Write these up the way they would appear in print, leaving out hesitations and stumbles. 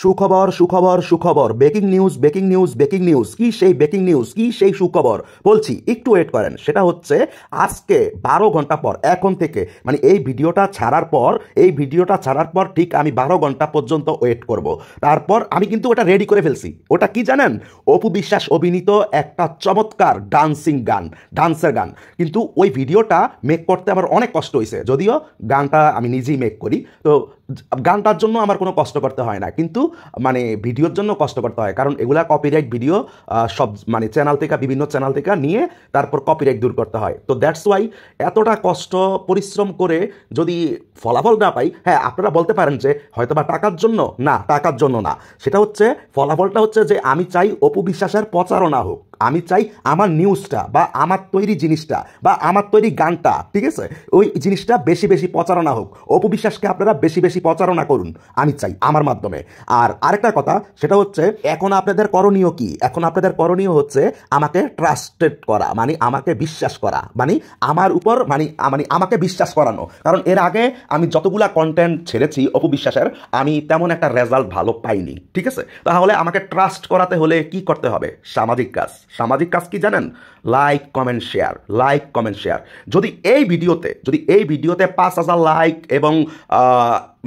সুখবর সুখবর সুখবর, breaking news breaking news breaking news. কি সেই ব্রেকিং নিউজ, কি সেই সুখবর বলছি, একটু ওয়েট করেন। সেটা হচ্ছে আজকে 12 ঘন্টা পর, এখন থেকে মানে এই ভিডিওটা ছাড়ার পর ঠিক আমি 12 ঘন্টা পর্যন্ত ওয়েট করব। তারপর আমি কিন্তু ওটা রেডি করে ফেলছি। ওটা কি জানেন? অপু বিশ্বাস অভিনীত একটা চমৎকার ডান্সের গান। কিন্তু ওই ভিডিওটা মেক করতে আমার অনেক কষ্ট হয়েছে, যদিও গানটা আমি নিজেই মেক করি। তো গানটার জন্য আমার কোনো কষ্ট করতে হয় না, কিন্তু মানে ভিডিওর জন্য কষ্ট করতে হয়, কারণ এগুলা কপিরাইট ভিডিও সব মানে বিভিন্ন চ্যানেল থেকে নিয়ে তারপর কপিরাইট দূর করতে হয়। তো দ্যাটস ওয়াই এতটা কষ্ট পরিশ্রম করে যদি ফলাফল না পাই, হ্যাঁ আপনারা বলতে পারেন যে হয়তো বা টাকার জন্য না। সেটা হচ্ছে ফলাফলটা হচ্ছে যে আমি চাই অপু বিশ্বাসের প্রচারণা হোক, আমি চাই আমার নিউজটা বা আমার তৈরি জিনিসটা বা আমার তৈরি গানটা, ঠিক আছে, ওই জিনিসটা বেশি বেশি প্রচারণা হোক। অপু বিশ্বাসকে আপনারা বেশি বেশি প্রচারণা করুন, আমি চাই আমার মাধ্যমে। আর আরেকটা কথা, সেটা হচ্ছে এখন আপনাদের করণীয় কি? এখন আপনাদের করণীয় হচ্ছে আমাকে ট্রাস্টেড করা, মানে আমাকে বিশ্বাস করা, মানে আমার উপর মানে আমাকে বিশ্বাস করানো। কারণ এর আগে আমি যতগুলা কন্টেন্ট ছেড়েছি অপু বিশ্বাসের, আমি তেমন একটা রেজাল্ট ভালো পাইনি, ঠিক আছে। তাহলে আমাকে ট্রাস্ট করাতে হলে কি করতে হবে? সামাজিক কাজ কি জানেন? Like comment share. যদি এই ভিডিওতে 5,000 লাইক এবং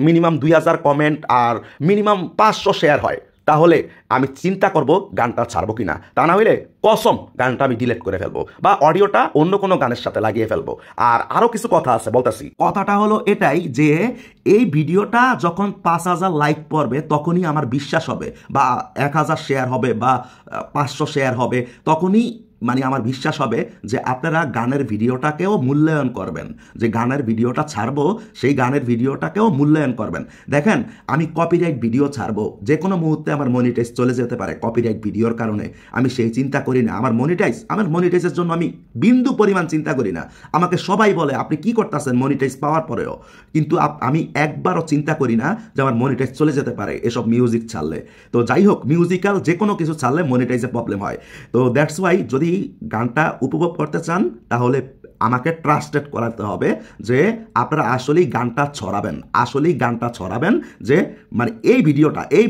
মিনিমাম 2,000 কমেন্ট আর মিনিমাম 500 শেয়ার হয়, তাহলে আমি চিন্তা করব গানটা ছাড়বো কিনা। তা না হইলে কসম গানটা আমি ডিলিট করে ফেলবো বা অডিওটা অন্য কোনো গানের সাথে লাগিয়ে ফেলবো। আর আরো কিছু কথা আছে, বলতেছি। কথাটা হলো এটাই যে এই ভিডিওটা যখন 5,000 লাইক পড়বে তখনই আমার বিশ্বাস হবে, বা 1,000 শেয়ার হবে বা 500 শেয়ার হবে, তখনই মানে আমার বিশ্বাস হবে যে আপনারা গানের ভিডিওটাকেও মূল্যায়ন করবেন, যে গানের ভিডিওটা ছাড়বো সেই গানের ভিডিওটাকেও মূল্যায়ন করবেন। দেখেন, আমি কপিরাইট ভিডিও ছাড়বো, যে কোনো মুহূর্তে আমার মনিটাইজ চলে যেতে পারে কপিরাইট ভিডিওর কারণে। আমি সেই চিন্তা করি না। আমার মনিটাইজের জন্য আমি বিন্দু পরিমাণ চিন্তা করি না। আমাকে সবাই বলে আপনি কি করতেছেন মনিটাইজ পাওয়ার পরেও, কিন্তু আমি একবারও চিন্তা করি না যে আমার মনিটাইজ চলে যেতে পারে এসব মিউজিক ছাড়লে। তো যাই হোক, মিউজিক্যাল যে কোনো কিছু ছাড়লে মনিটাইজে প্রবলেম হয়। তো দ্যাটস ওয়াই যদি গানটা উপভোগ করতে চান তাহলে আমাকে ট্রাস্টেড করাতে হবে যে আপনারা আসলেই গানটা ছড়াবেন, যে মানে এই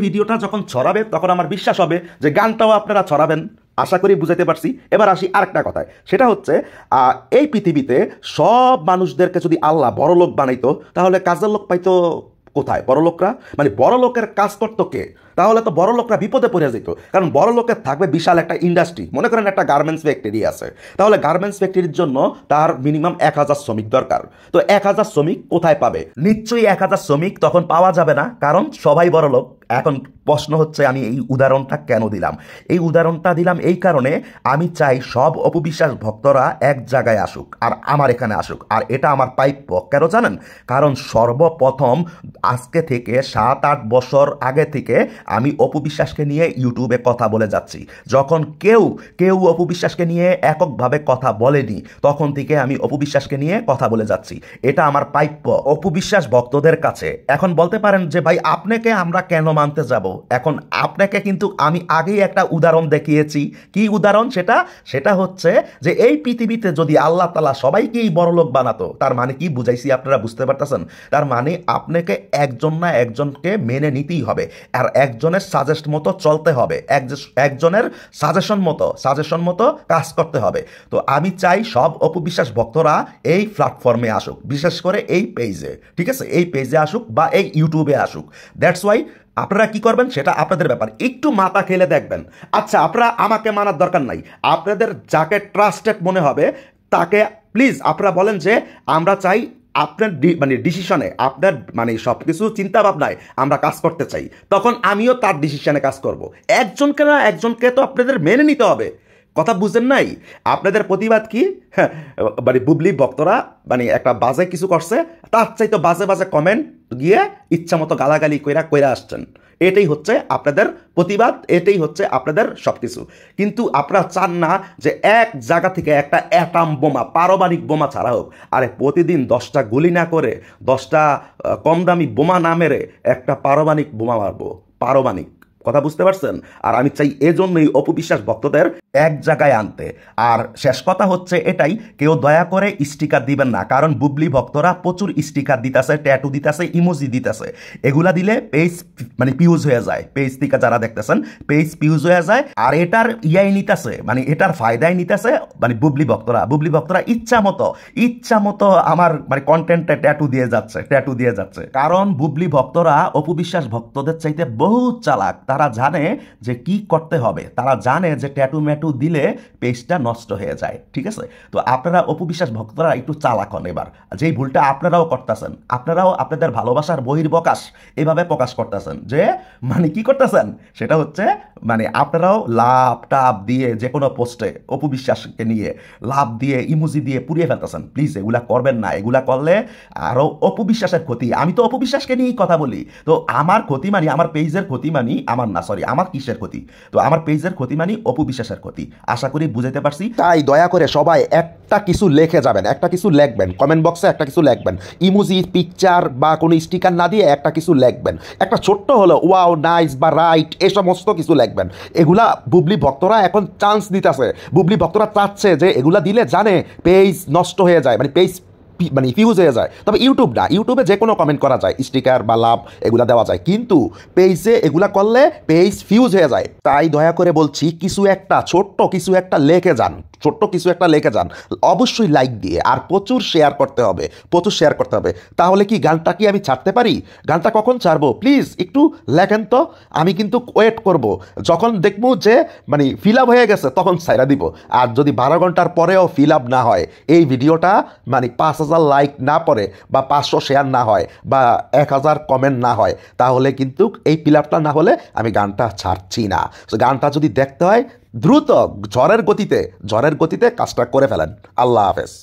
ভিডিওটা যখন ছড়াবে তখন আমার বিশ্বাস হবে যে গানটাও আপনারা ছড়াবেন। আশা করি বুঝাতে পারছি। এবার আসি আরেকটা কথায়, সেটা হচ্ছে এই পৃথিবীতে সব মানুষদেরকে যদি আল্লাহ বড়লোক বানাইতো, তাহলে কাজের লোক পাইতো কোথায়? বড়লোকরা। মানে বড়লোকের কাজ করতো কে? তাহলে তো বড়লোকরা বিপদে পড়ে যেত, কারণ বড়লোকের থাকবে বিশাল একটা ইন্ডাস্ট্রি। মনে করেন একটা গার্মেন্টস ফ্যাক্টরি আছে, তাহলে গার্মেন্টস ফ্যাক্টরির জন্য তার মিনিমাম 1,000 শ্রমিক দরকার। তো 1,000 শ্রমিক কোথায় পাবে? নিশ্চয়ই 1,000 শ্রমিক তখন পাওয়া যাবে না, কারণ সবাই বড়লোক। এখন প্রশ্ন হচ্ছে আমি এই উদাহরণটা কেন দিলাম? এই উদাহরণটা দিলাম এই কারণে, আমি চাই সব অপু বিশ্বাস ভক্তরা এক জায়গায় আসুক আর আমার এখানে আসুক। আর এটা আমার প্রাপ্য। কেন জানেন? কারণ সর্বপ্রথম আজকে থেকে 7-8 বছর আগে থেকে আমি অপু বিশ্বাসকে নিয়ে ইউটিউবে কথা বলে যাচ্ছি। যখন কেউ অপু বিশ্বাসকে নিয়ে এককভাবে কথা বলেনি, তখন থেকে আমি অপু বিশ্বাসকে নিয়ে কথা বলে যাচ্ছি। এটা আমার প্রাপ্য অপু বিশ্বাস ভক্তদের কাছে। এখন বলতে পারেন যে ভাই আপনাকে আমরা কেন মানতে যাব? এখন আপনাকে কিন্তু আমি আগেই একটা উদাহরণ দেখিয়েছি। কি উদাহরণ সেটা হচ্ছে যে এই পৃথিবীতে যদি আল্লাহ তাআলা সবাইকেই বড়লোক বানাতো, তার মানে কি বুঝাইছি আপনারা বুঝতে পারতেছেন? তার মানে আপনাকে একজন না একজনকে মেনে নিতেই হবে, আর একজনের সাজেস্ট মতো চলতে হবে, একজনের সাজেশন মতো কাজ করতে হবে। তো আমি চাই সব অপু বিশ্বাস ভক্তরা এই প্ল্যাটফর্মে আসুক, বিশেষ করে এই পেজে, ঠিক আছে, এই পেজে আসুক বা এই ইউটিউবে আসুক। দ্যাটস ওয়াই আপনারা কি করবেন সেটা আপনাদের ব্যাপার, একটু মাথা খেলে দেখবেন। আচ্ছা, আপনারা আমাকে মানার দরকার নাই, আপনাদের যাকে ট্রাস্টেড মনে হবে তাকে প্লিজ আপনারা বলেন যে আমরা চাই আপনার ডিসিশনে, আপনার মানে সব কিছু চিন্তা ভাবনায় আমরা কাজ করতে চাই। তখন আমিও তার ডিসিশনে কাজ করব। একজনকে তো আপনাদের মেনে নিতে হবে। কথা বুঝেন নাই? আপনাদের প্রতিবাদ কি? হ্যাঁ, মানে বুবলি ভক্তরা মানে একটা বাজে কিছু করছে, তার চাইতে বাজে কমেন্ট গিয়ে ইচ্ছা মতো গালাগালি কইরা আসছেন। এটাই হচ্ছে আপনাদের প্রতিবাদ, এটাই হচ্ছে আপনাদের সব কিছু। কিন্তু আপনারা চান না যে এক জায়গা থেকে একটা অ্যাটম বোমা, পারমাণবিক বোমা ছাড়া হোক। আরে প্রতিদিন 10টা গুলি না করে, 10টা কম দামি বোমা না মেরে একটা পারমাণবিক বোমা মারবো। পারমাণবিক কথা বুঝতে পারছেন? আর আমি চাই এজন্যই অপবিশ্বাস ভক্তদের এক জায়গায় আনতে। আর শেষ কথা হচ্ছে এটাই, কেউ দয়া করে স্টিকার দিবেন না, কারণ বুবলি ভক্তরা প্রচুর স্টিকার দিতেছে, ট্যাটু দিতেছে, ইমোজি দিতেছে। এগুলা দিলে পেজ মানে পিউজ হয়ে যায়, পেজ থেকে যারা দেখতেছেন পেজ পিউজ হয়ে যায়। আর এটার ইয়াই নিতেছে, মানে এটার ফায়দায় নিতেছে মানে বুবলি ভক্তরা ইচ্ছা মতো আমার মানে কন্টেন্টে ট্যাটু দিয়ে যাচ্ছে। কারণ বুবলি ভক্তরা অপবিশ্বাস ভক্তদের চাইতে বহুত চালাক। তারা জানে যে কি করতে হবে, তারা জানে যে ট্যাটু ম্যাটু দিলে পেজটা নষ্ট হয়ে যায়, ঠিক আছে? তো আপনারা অপবিশ্বাস ভক্তরা একটু চালাক হন এবার, যেই ভুলটা আপনারাও করতেছেন। আপনারাও আপনাদের ভালোবাসার বহির্প্রকাশ এভাবে প্রকাশ করতেছেন, যে মানে কি করতেছেন সেটা হচ্ছে মানে আপনারাও লাভ টাপ দিয়ে যে কোনো পোস্টে অপবিশ্বাসকে নিয়ে লাভ দিয়ে ইমোজি দিয়ে পুড়িয়ে ফেলতেছেন। প্লিজ এগুলা করবেন না, এগুলা করলে আরও অপবিশ্বাসের ক্ষতি। আমি তো অপবিশ্বাসকে নিয়েই কথা বলি, তো আমার ক্ষতি মানে আমার পেজের ক্ষতি মানে আমার কিসের ক্ষতি? তো আমার পেজের ক্ষতি মানে অপবিশ্বাসের ক্ষতি। আশা করি বুঝাইতে পারছি। তাই দয়া করে সবাই একটা কিছু লিখে যাবেন, একটা কিছু লিখবেন, কমেন্ট বক্সে একটা কিছু লিখবেন, ইমোজি পিকচার বা কোনো স্টিকার না দিয়ে একটা কিছু লিখবেন, একটা ছোট্ট হলো ওয়াও নাইস বা রাইট এই সমস্ত কিছু লিখবেন। এগুলা বুবলি ভক্তরা এখন চান্স দিতেছে, বুবলি ভক্তরা চাচ্ছে যে এগুলা দিলে জানে পেজ নষ্ট হয়ে যায়, মানে পেজ মানে ফিউজ হয়ে যায়। তবে ইউটিউবে যে কোনো কমেন্ট করা যায়, স্টিকার বা লাভ এগুলা দেওয়া যায়, কিন্তু পেজে এগুলা করলে পেজ ফিউজ হয়ে যায়। তাই দয়া করে বলছি ছোট্ট কিছু একটা লেখে যান, অবশ্যই লাইক দিয়ে, আর প্রচুর শেয়ার করতে হবে। তাহলে কি গানটা কি আমি ছাড়তে পারি? গানটা কখন ছাড়বো প্লিজ একটু লেখেন তো, আমি কিন্তু ওয়েট করব। যখন দেখবো যে মানে ফিল আপ হয়ে গেছে তখন ছাইরা দিব। আর যদি 12 ঘন্টার পরেও ফিল আপ না হয়, এই ভিডিওটা মানে 5000 লাইক না পড়ে বা 500 শেয়ার না হয় বা 1000 কমেন্ট না হয়, তাহলে কিন্তু এই ফিল আপটা না হলে আমি গানটা ছাড়ছি না। গানটা যদি দেখতে হয় দ্রুত ঝড়ের গতিতে কাজটা করে ফেলেন। আল্লাহ হাফেজ।